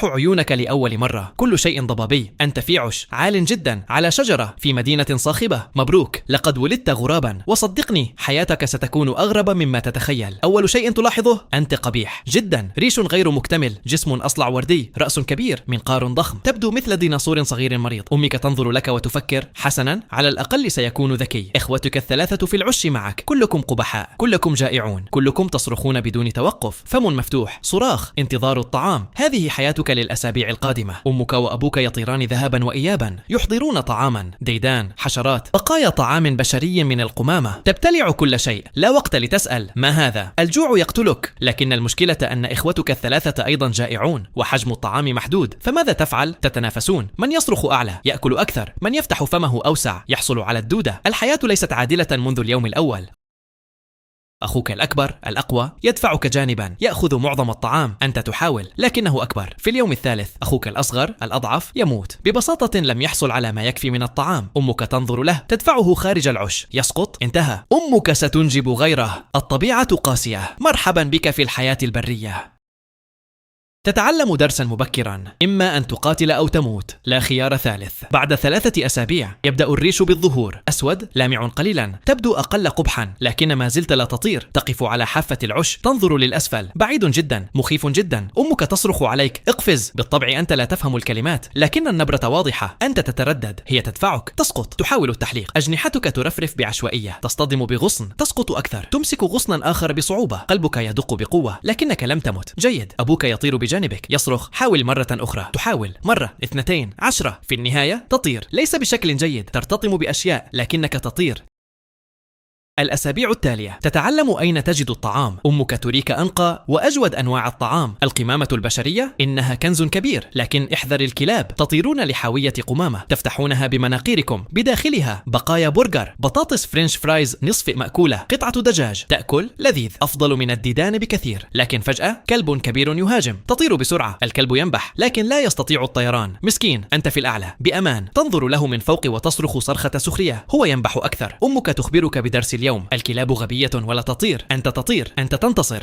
تفتح عيونك لأول مرة، كل شيء ضبابي، أنت في عش عال جدا على شجرة في مدينة صاخبة. مبروك، لقد ولدت غرابا، وصدقني حياتك ستكون أغرب مما تتخيل. أول شيء تلاحظه، أنت قبيح جدا، ريش غير مكتمل، جسم أصلع وردي، رأس كبير، منقار ضخم، تبدو مثل ديناصور صغير مريض. أمك تنظر لك وتفكر: حسنا، على الأقل سيكون ذكي. إخوتك الثلاثة في العش معك، كلكم قبحاء، كلكم جائعون، كلكم تصرخون بدون توقف، فم مفتوح، صراخ، انتظار الطعام. هذه حياتك للأسابيع القادمة. أمك وأبوك يطيران ذهابا وإيابا، يحضرون طعاما، ديدان، حشرات، بقايا طعام بشري من القمامة، تبتلع كل شيء. لا وقت لتسأل ما هذا، الجوع يقتلك. لكن المشكلة أن إخوتك الثلاثة أيضا جائعون، وحجم الطعام محدود. فماذا تفعل؟ تتنافسون، من يصرخ أعلى يأكل أكثر، من يفتح فمه أوسع يحصل على الدودة. الحياة ليست عادلة منذ اليوم الأول. أخوك الأكبر الأقوى يدفعك جانبا، يأخذ معظم الطعام، أنت تحاول لكنه أكبر. في اليوم الثالث أخوك الأصغر الأضعف يموت ببساطة، لم يحصل على ما يكفي من الطعام. أمك تنظر له، تدفعه خارج العش، يسقط، انتهى. أمك ستنجب غيره. الطبيعة قاسية، مرحبا بك في الحياة البرية. تتعلم درسا مبكرا، إما أن تقاتل أو تموت، لا خيار ثالث. بعد 3 أسابيع يبدأ الريش بالظهور، أسود لامع قليلا، تبدو أقل قبحا، لكن ما زلت لا تطير. تقف على حافة العش، تنظر للأسفل، بعيد جدا، مخيف جدا. أمك تصرخ عليك: اقفز. بالطبع أنت لا تفهم الكلمات، لكن النبرة واضحة، أنت تتردد، هي تدفعك، تسقط، تحاول التحليق، أجنحتك ترفرف بعشوائية، تصطدم بغصن، تسقط أكثر، تمسك غصنا آخر بصعوبة، قلبك يدق بقوة، لكنك لم تمت. جيد. أبوك يطير بجانبك، يصرخ: حاول مرة أخرى. تحاول مرة، 2، 10. في النهاية تطير، ليس بشكل جيد، ترتطم بأشياء، لكنك تطير. الأسابيع التالية تتعلم أين تجد الطعام. أمك تريك أنقى وأجود أنواع الطعام. القمامة البشرية إنها كنز كبير، لكن احذر الكلاب، تطيرون لحاوية قمامة، تفتحونها بمناقيركم، بداخلها بقايا برجر، بطاطس فرنش فرايز نصف مأكولة، قطعة دجاج، تأكل لذيذ، أفضل من الديدان بكثير. لكن فجأة كلب كبير يهاجم، تطير بسرعة، الكلب ينبح لكن لا يستطيع الطيران. مسكين، أنت في الأعلى بأمان، تنظر له من فوق وتصرخ صرخة سخرية، هو ينبح أكثر. أمك تخبرك بدرس اليوم: الكلاب غبية ولا تطير، أنت تطير، أنت تنتصر.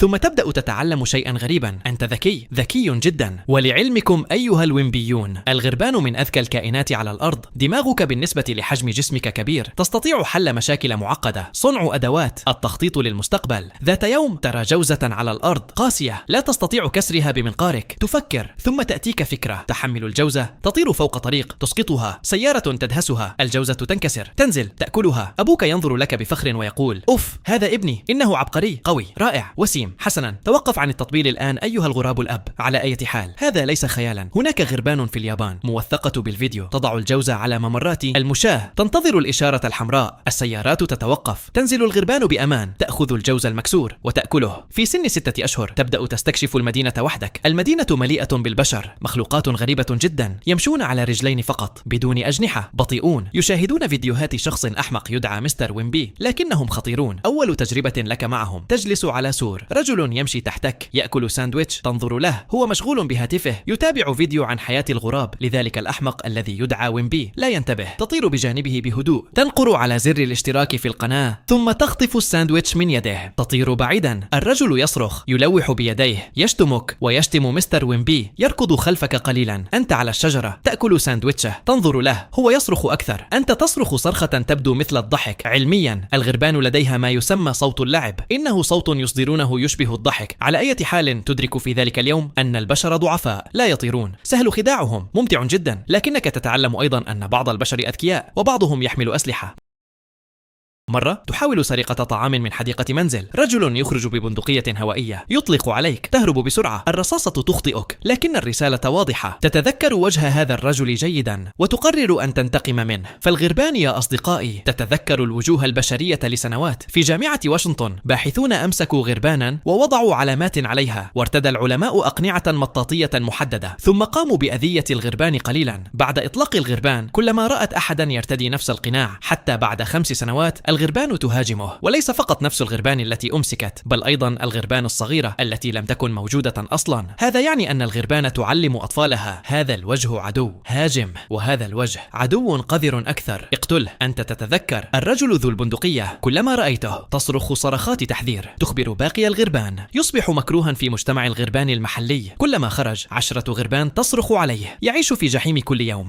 ثم تبدأ تتعلم شيئا غريبا، أنت ذكي، ذكي جدا. ولعلمكم أيها الويمبيون، الغربان من أذكى الكائنات على الأرض. دماغك بالنسبة لحجم جسمك كبير، تستطيع حل مشاكل معقدة، صنع أدوات، التخطيط للمستقبل. ذات يوم ترى جوزة على الأرض قاسية، لا تستطيع كسرها بمنقارك. تفكر، ثم تأتيك فكرة، تحمل الجوزة، تطير فوق طريق، تسقطها، سيارة تدهسها، الجوزة تنكسر، تنزل، تأكلها. أبوك ينظر لك بفخر ويقول: أوف، هذا ابني، إنه عبقري، قوي، رائع، وسيم. حسنا، توقف عن التطبيل الآن أيها الغراب الأب. على أي حال، هذا ليس خيالا، هناك غربان في اليابان، موثقة بالفيديو، تضع الجوزة على ممرات المشاة، تنتظر الإشارة الحمراء، السيارات تتوقف، تنزل الغربان بأمان، تأخذ الجوز المكسور وتأكله. في سن 6 أشهر تبدأ تستكشف المدينة وحدك. المدينة مليئة بالبشر، مخلوقات غريبة جدا، يمشون على رجلين فقط، بدون أجنحة، بطيئون، يشاهدون فيديوهات شخص أحمق يدعى مستر ويمبي، لكنهم خطيرون. أول تجربة لك معهم، تجلس على سور، رجل يمشي تحتك، يأكل ساندويتش، تنظر له، هو مشغول بهاتفه، يتابع فيديو عن حياة الغراب لذلك الأحمق الذي يدعى ويمبي، لا ينتبه. تطير بجانبه بهدوء، تنقر على زر الاشتراك في القناة، ثم تخطف الساندويتش من يده، تطير بعيدا. الرجل يصرخ، يلوح بيديه، يشتمك ويشتم مستر ويمبي، يركض خلفك قليلا. أنت على الشجرة، تأكل ساندويتشه، تنظر له، هو يصرخ أكثر، أنت تصرخ صرخة تبدو مثل الضحك. علميا الغربان لديها ما يسمى صوت اللعب، إنه صوت يصدرونه يشبه الضحك. على أي حال، تدرك في ذلك اليوم أن البشر ضعفاء، لا يطيرون، سهل خداعهم، ممتع جدا، لكنك تتعلم أيضا أن بعض البشر أذكياء وبعضهم يحمل أسلحة. مرة تحاول سرقة طعام من حديقة منزل، رجل يخرج ببندقية هوائية، يطلق عليك، تهرب بسرعة، الرصاصة تخطئك، لكن الرسالة واضحة. تتذكر وجه هذا الرجل جيدا وتقرر أن تنتقم منه. فالغربان يا أصدقائي تتذكر الوجوه البشرية لسنوات. في جامعة واشنطن باحثون أمسكوا غربانا ووضعوا علامات عليها، وارتدى العلماء أقنعة مطاطية محددة، ثم قاموا بأذية الغربان قليلا. بعد إطلاق الغربان، كلما رأت أحدا يرتدي نفس القناع، حتى بعد 5 سنوات الغربان تهاجمه، وليس فقط نفس الغربان التي أمسكت، بل أيضا الغربان الصغيرة التي لم تكن موجودة أصلا. هذا يعني أن الغربان تعلم أطفالها هذا الوجه عدو، هاجم، وهذا الوجه عدو قذر أكثر، اقتله. أنت تتذكر الرجل ذو البندقية، كلما رأيته تصرخ صرخات تحذير تخبر باقي الغربان. يصبح مكروها في مجتمع الغربان المحلي، كلما خرج 10 غربان تصرخ عليه. يعيش في جحيم كل يوم.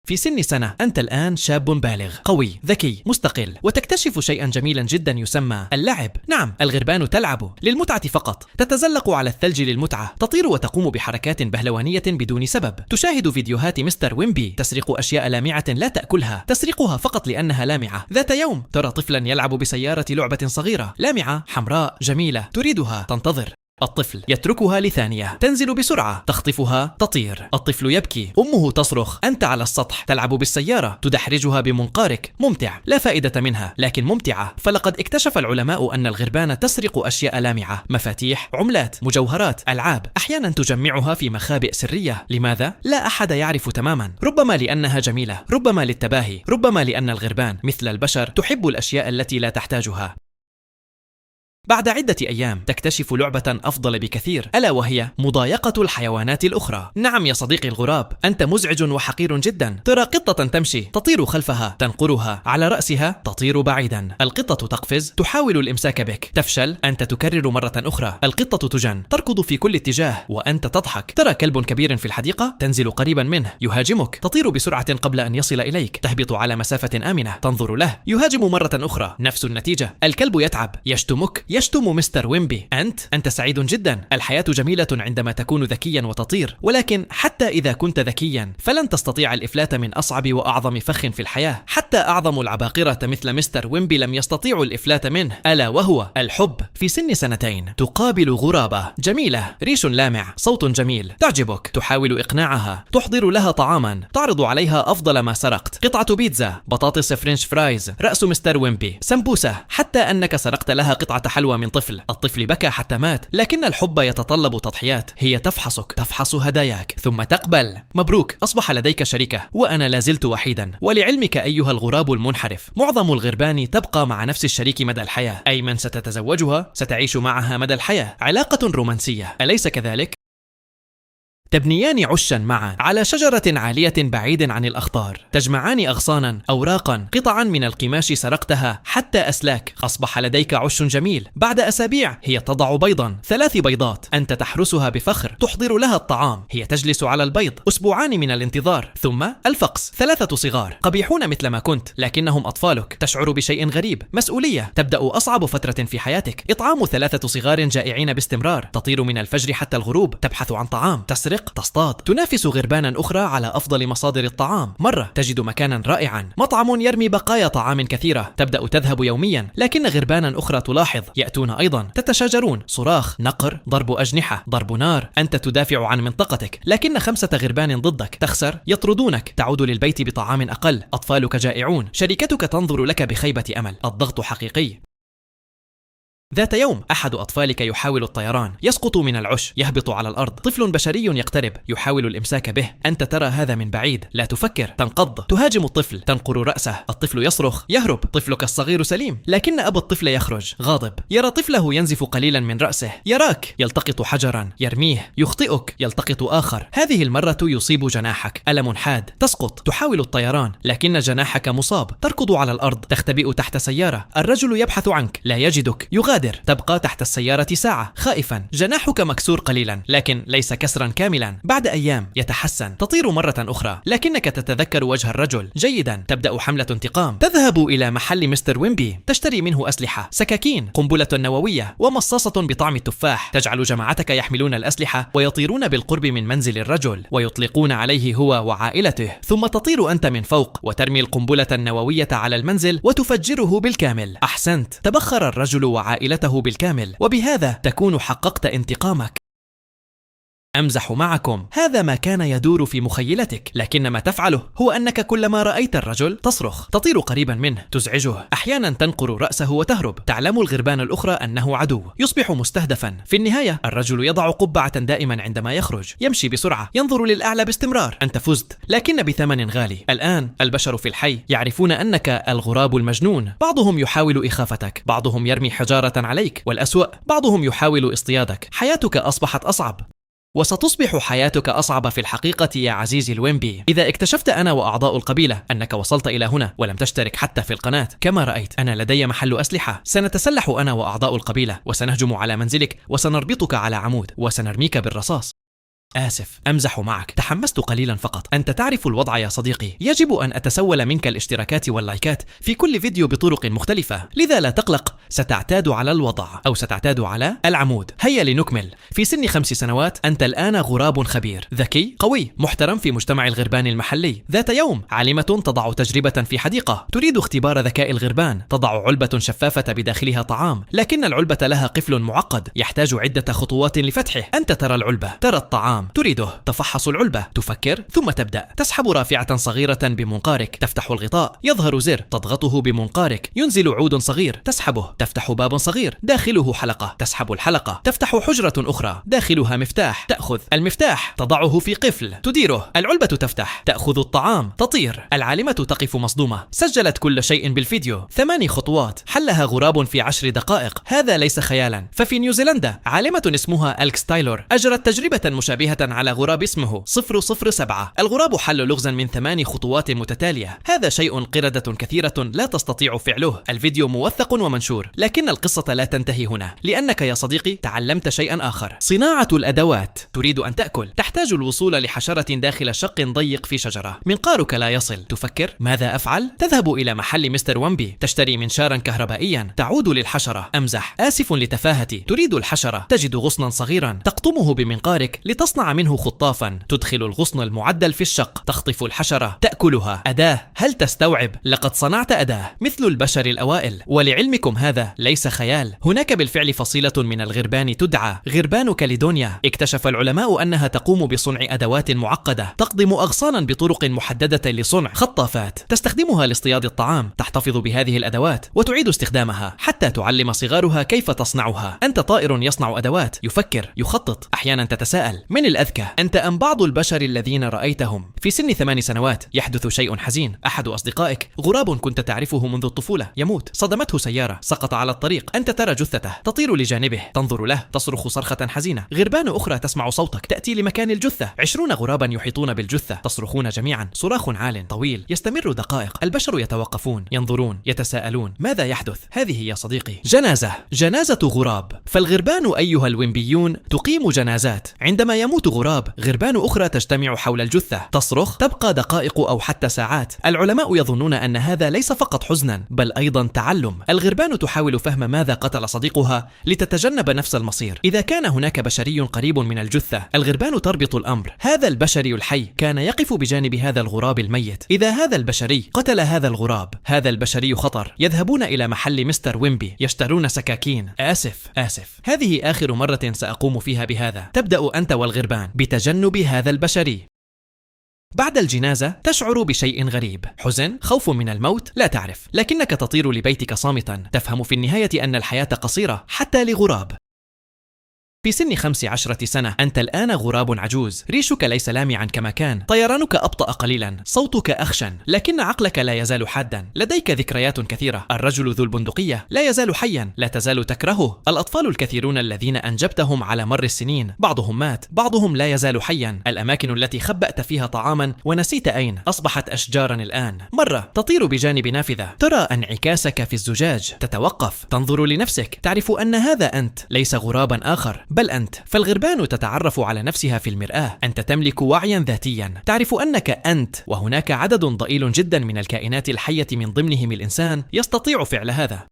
في سن سنة أنت الآن شاب بالغ قوي ذكي مستقل، وتكتشف شيئا جميلا جدا يسمى اللعب. نعم، الغربان تلعب للمتعة فقط، تتزلق على الثلج للمتعة، تطير وتقوم بحركات بهلوانية بدون سبب، تشاهد فيديوهات مستر ويمبي، تسرق أشياء لامعة لا تأكلها، تسرقها فقط لأنها لامعة. ذات يوم ترى طفلا يلعب بسيارة لعبة صغيرة لامعة حمراء جميلة، تريدها، تنتظر. الطفل يتركها لثانية، تنزل بسرعة، تخطفها، تطير. الطفل يبكي، أمه تصرخ، أنت على السطح تلعب بالسيارة، تدحرجها بمنقارك. ممتع، لا فائدة منها، لكن ممتعة. فلقد اكتشف العلماء أن الغربان تسرق أشياء لامعة، مفاتيح، عملات، مجوهرات، ألعاب، أحيانا تجمعها في مخابئ سرية. لماذا؟ لا أحد يعرف تماما. ربما لأنها جميلة، ربما للتباهي، ربما لأن الغربان مثل البشر تحب الأشياء التي لا تحتاجها. بعد عدة أيام تكتشف لعبة أفضل بكثير، ألا وهي مضايقة الحيوانات الأخرى. نعم يا صديقي الغراب، أنت مزعج وحقير جدا. ترى قطة تمشي، تطير خلفها، تنقرها على رأسها، تطير بعيدا. القطة تقفز، تحاول الإمساك بك، تفشل. أنت تكرر مرة أخرى. القطة تجن، تركض في كل اتجاه وأنت تضحك. ترى كلب كبير في الحديقة، تنزل قريبا منه، يهاجمك، تطير بسرعة قبل أن يصل إليك، تهبط على مسافة آمنة، تنظر له، يهاجم مرة أخرى، نفس النتيجة. الكلب يتعب، يشتمك، يشتم مستر ويمبي. أنت سعيد جدا. الحياة جميلة عندما تكون ذكيا وتطير، ولكن حتى إذا كنت ذكيا فلن تستطيع الإفلات من أصعب وأعظم فخ في الحياة. حتى أعظم العباقرة مثل مستر ويمبي لم يستطيعوا الإفلات منه، ألا وهو الحب. في سن 2 تقابل غرابة جميلة، ريش لامع، صوت جميل، تعجبك، تحاول إقناعها، تحضر لها طعاما، تعرض عليها أفضل ما سرقت، قطعة بيتزا، بطاطس فرنش فرايز، رأس مستر ويمبي، سمبوسة، حتى أنك سرقت لها قطعة حلوى من طفل. الطفل بكى حتى مات، لكن الحب يتطلب تضحيات. هي تفحصك، تفحص هداياك، ثم تقبل. مبروك، أصبح لديك شريكة، وأنا لازلت وحيدا. ولعلمك أيها الغراب المنحرف، معظم الغربان تبقى مع نفس الشريك مدى الحياة، أي من ستتزوجها ستعيش معها مدى الحياة. علاقة رومانسية، أليس كذلك؟ تبنيان عشا معا على شجرة عالية بعيد عن الأخطار، تجمعان أغصانا، أوراقا، قطعا من القماش سرقتها حتى أسلاك. أصبح لديك عش جميل. بعد أسابيع هي تضع بيضا، 3 بيضات، أنت تحرسها بفخر، تحضر لها الطعام، هي تجلس على البيض. أسبوعان من الانتظار، ثم الفقس، 3 صغار قبيحون مثل ما كنت، لكنهم أطفالك. تشعر بشيء غريب، مسؤولية. تبدأ أصعب فترة في حياتك، إطعام 3 صغار جائعين باستمرار. تطير من الفجر حتى الغروب، تبحث عن طعام، تسرق، تصطاد، تنافس غربانا أخرى على أفضل مصادر الطعام. مرة تجد مكانا رائعا، مطعم يرمي بقايا طعام كثيرة، تبدأ تذهب يوميا، لكن غربانا أخرى تلاحظ، يأتون أيضا، تتشاجرون، صراخ، نقر، ضرب أجنحة، ضرب نار. أنت تدافع عن منطقتك، لكن 5 غربان ضدك، تخسر، يطردونك، تعود للبيت بطعام أقل، أطفالك جائعون، شركتك تنظر لك بخيبة أمل. الضغط حقيقي. ذات يوم أحد أطفالك يحاول الطيران، يسقط من العش، يهبط على الأرض. طفل بشري يقترب، يحاول الإمساك به. أنت ترى هذا من بعيد، لا تفكر، تنقض، تهاجم الطفل، تنقر رأسه. الطفل يصرخ، يهرب. طفلك الصغير سليم، لكن أبا الطفل يخرج غاضب، يرى طفله ينزف قليلا من رأسه، يراك، يلتقط حجرا، يرميه، يخطئك، يلتقط آخر. هذه المرة يصيب جناحك، ألم حاد، تسقط، تحاول الطيران، لكن جناحك مصاب، تركض على الأرض، تختبئ تحت سيارة. الرجل يبحث عنك، لا يجدك، يغادر. تبقى تحت السيارة ساعة خائفا، جناحك مكسور قليلا، لكن ليس كسرا كاملا. بعد أيام يتحسن، تطير مرة أخرى، لكنك تتذكر وجه الرجل جيدا. تبدأ حملة انتقام، تذهب إلى محل مستر ويمبي، تشتري منه أسلحة، سكاكين، قنبلة نووية، ومصاصة بطعم التفاح. تجعل جماعتك يحملون الأسلحة ويطيرون بالقرب من منزل الرجل، ويطلقون عليه هو وعائلته. ثم تطير أنت من فوق، وترمي القنبلة النووية على المنزل وتفجره بالكامل. أحسنت، تبخر الرجل وعائلته بالكامل، وبهذا تكون حققت انتقامك. أمزح معكم، هذا ما كان يدور في مخيلتك، لكن ما تفعله هو أنك كلما رأيت الرجل تصرخ، تطير قريبا منه، تزعجه، أحيانا تنقر رأسه وتهرب. تعلم الغربان الأخرى أنه عدو، يصبح مستهدفا. في النهاية الرجل يضع قبعة دائما عندما يخرج، يمشي بسرعة، ينظر للأعلى باستمرار. أنت فزت، لكن بثمن غالي. الآن البشر في الحي يعرفون أنك الغراب المجنون. بعضهم يحاول إخافتك، بعضهم يرمي حجارة عليك، والأسوأ بعضهم يحاول اصطيادك. حياتك أصبحت أصعب، وستصبح حياتك أصعب في الحقيقة يا عزيزي الويمبي. إذا اكتشفت أنا وأعضاء القبيلة أنك وصلت إلى هنا ولم تشترك حتى في القناة، كما رأيت أنا لدي محل أسلحة. سنتسلح أنا وأعضاء القبيلة وسنهجم على منزلك وسنربطك على عمود وسنرميك بالرصاص. آسف، أمزح معك، تحمست قليلا فقط. أنت تعرف الوضع يا صديقي، يجب أن أتسول منك الاشتراكات واللايكات في كل فيديو بطرق مختلفة، لذا لا تقلق، ستعتاد على الوضع أو ستعتاد على العمود. هيا لنكمل. في سن 5 سنوات أنت الآن غراب خبير، ذكي، قوي، محترم في مجتمع الغربان المحلي. ذات يوم عالمة تضع تجربة في حديقة، تريد اختبار ذكاء الغربان، تضع علبة شفافة بداخلها طعام، لكن العلبة لها قفل معقد يحتاج عدة خطوات لفتحه. أنت ترى العلبة، ترى الطعام، تريده، تفحص العلبة، تفكر، ثم تبدأ. تسحب رافعة صغيرة بمنقارك، تفتح الغطاء، يظهر زر، تضغطه بمنقارك، ينزل عود صغير، تسحبه، تفتح باب صغير، داخله حلقة، تسحب الحلقة، تفتح حجرة أخرى، داخلها مفتاح، تأخذ المفتاح، تضعه في قفل، تديره، العلبة تفتح، تأخذ الطعام، تطير. العالمة تقف مصدومة، سجلت كل شيء بالفيديو، 8 خطوات، حلها غراب في 10 دقائق. هذا ليس خيالا. ففي نيوزيلندا عالمة اسمها ألكس تايلور أجرت تجربة مشابهة على غراب اسمه 007. الغراب حل لغزا من 8 خطوات متتالية. هذا شيء قردة كثيرة لا تستطيع فعله. الفيديو موثق ومنشور، لكن القصة لا تنتهي هنا، لأنك يا صديقي تعلمت شيئا آخر. صناعة الأدوات. تريد أن تأكل، تحتاج الوصول لحشرة داخل شق ضيق في شجرة، منقارك لا يصل. تفكر ماذا أفعل؟ تذهب إلى محل مستر ويمبي، تشتري منشارا كهربائيا، تعود للحشرة. أمزح، آسف لتفاهتي. تريد الحشرة، تجد غصنا صغيرا، تقطمه بمنقارك لتصنع منه خطافا، تدخل الغصن المعدل في الشق، تخطف الحشرة، تأكلها. أداة، هل تستوعب؟ لقد صنعت أداة مثل البشر الأوائل. ولعلمكم هذا ليس خيال، هناك بالفعل فصيلة من الغربان تدعى غربان كاليدونيا. اكتشف العلماء أنها تقوم بصنع أدوات معقدة، تقضم أغصانا بطرق محددة لصنع خطافات، تستخدمها لاصطياد الطعام. تحتفظ بهذه الأدوات وتعيد استخدامها حتى تعلم صغارها كيف تصنعها. أنت طائر يصنع أدوات، يفكر، يخطط. أحيانا تتساءل من الأذكى، أنت أم بعض البشر الذين رأيتهم؟ في سن 8 سنوات يحدث شيء حزين. أحد أصدقائك، غراب كنت تعرفه منذ الطفولة، يموت. صدمته سيارة، سقط على الطريق. أنت ترى جثته، تطير لجانبه، تنظر له، تصرخ صرخة حزينة. غربان أخرى تسمع صوتك، تأتي لمكان الجثة. 20 غرابا يحيطون بالجثة، تصرخون جميعا، صراخ عال طويل يستمر دقائق. البشر يتوقفون، ينظرون، يتساءلون ماذا يحدث. هذه يا صديقي جنازة غراب. فالغربان أيها الويمبيون تقيم جنازات. عندما يموت غراب، غربان أخرى تجتمع حول الجثة، تصرخ، تبقى دقائق أو حتى ساعات. العلماء يظنون أن هذا ليس فقط حزنا بل أيضا تعلم. الغربان تحاول فهم ماذا قتل صديقها لتتجنب نفس المصير. إذا كان هناك بشري قريب من الجثة، الغربان تربط الأمر. هذا البشري الحي كان يقف بجانب هذا الغراب الميت. إذا هذا البشري قتل هذا الغراب، هذا البشري خطر. يذهبون إلى محل مستر ويمبي، يشترون سكاكين. آسف، هذه آخر مرة سأقوم فيها بهذا. تبدأ أنت والغربان بتجنب هذا البشري. بعد الجنازة تشعر بشيء غريب، حزن، خوف من الموت، لا تعرف، لكنك تطير لبيتك صامتا. تفهم في النهاية أن الحياة قصيرة حتى لغراب. في سن 15 سنة أنت الآن غراب عجوز، ريشك ليس لامعا كما كان، طيرانك أبطأ قليلا، صوتك أخشن، لكن عقلك لا يزال حادا. لديك ذكريات كثيرة. الرجل ذو البندقية لا يزال حيا، لا تزال تكرهه. الأطفال الكثيرون الذين أنجبتهم على مر السنين، بعضهم مات، بعضهم لا يزال حيا. الأماكن التي خبأت فيها طعاما ونسيت أين أصبحت أشجارا الآن. مرة تطير بجانب نافذة، ترى انعكاسك في الزجاج، تتوقف، تنظر لنفسك، تعرف أن هذا أنت، ليس غرابا آخر بل أنت. فالغربان تتعرف على نفسها في المرآة. أنت تملك وعيا ذاتيا، تعرف أنك أنت، وهناك عدد ضئيل جدا من الكائنات الحية من ضمنهم الإنسان يستطيع فعل هذا.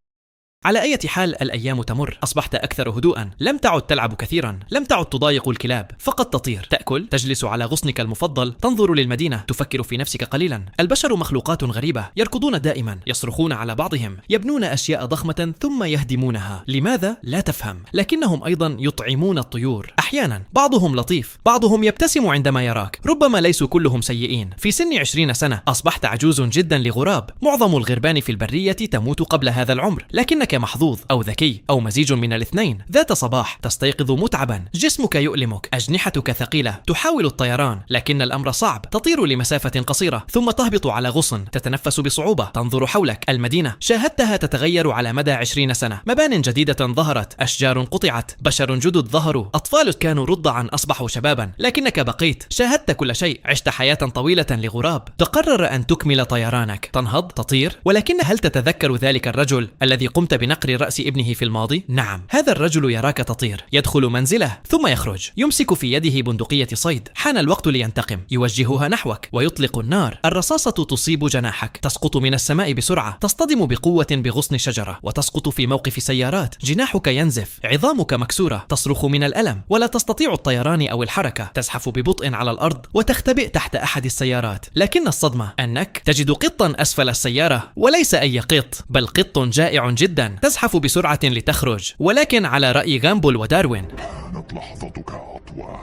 على أي حال الأيام تمر، أصبحت أكثر هدوءا، لم تعد تلعب كثيرا، لم تعد تضايق الكلاب، فقط تطير، تأكل، تجلس على غصنك المفضل، تنظر للمدينة، تفكر في نفسك قليلا. البشر مخلوقات غريبة، يركضون دائما، يصرخون على بعضهم، يبنون أشياء ضخمة ثم يهدمونها. لماذا؟ لا تفهم، لكنهم أيضا يطعمون الطيور. أحيانا بعضهم لطيف، بعضهم يبتسم عندما يراك، ربما ليسوا كلهم سيئين. في سن 20 سنة أصبحت عجوز جدا لغراب. معظم الغربان في البرية تموت قبل هذا العمر، لكنك محظوظ أو ذكي أو مزيج من الاثنين. ذات صباح تستيقظ متعبا، جسمك يؤلمك، أجنحتك ثقيلة، تحاول الطيران لكن الأمر صعب. تطير لمسافة قصيرة ثم تهبط على غصن، تتنفس بصعوبة، تنظر حولك. المدينة شاهدتها تتغير على مدى 20 سنة. مبان جديدة ظهرت، أشجار قطعت، بشر جدد ظهروا، أطفال كانوا رضعا أصبحوا شبابا، لكنك بقيت. شاهدت كل شيء، عشت حياة طويلة لغراب. تقرر أن تكمل طيرانك، تنهض، تطير. ولكن هل تتذكر ذلك الرجل الذي قمت بنقر رأس ابنه في الماضي؟ نعم، هذا الرجل يراك تطير، يدخل منزله ثم يخرج، يمسك في يده بندقية صيد. حان الوقت لينتقم، يوجهها نحوك ويطلق النار. الرصاصة تصيب جناحك، تسقط من السماء بسرعة، تصطدم بقوة بغصن شجرة وتسقط في موقف سيارات. جناحك ينزف، عظامك مكسورة، تصرخ من الألم ولا تستطيع الطيران أو الحركة. تزحف ببطء على الأرض وتختبئ تحت أحد السيارات. لكن الصدمة أنك تجد قطا أسفل السيارة، وليس أي قط، بل قط جائع جدا. تزحف بسرعة لتخرج، ولكن على رأي غامبل وداروين كانت لحظتك أطول.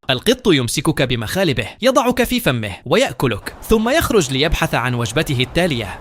القط يمسكك بمخالبه، يضعك في فمه ويأكلك، ثم يخرج ليبحث عن وجبته التالية.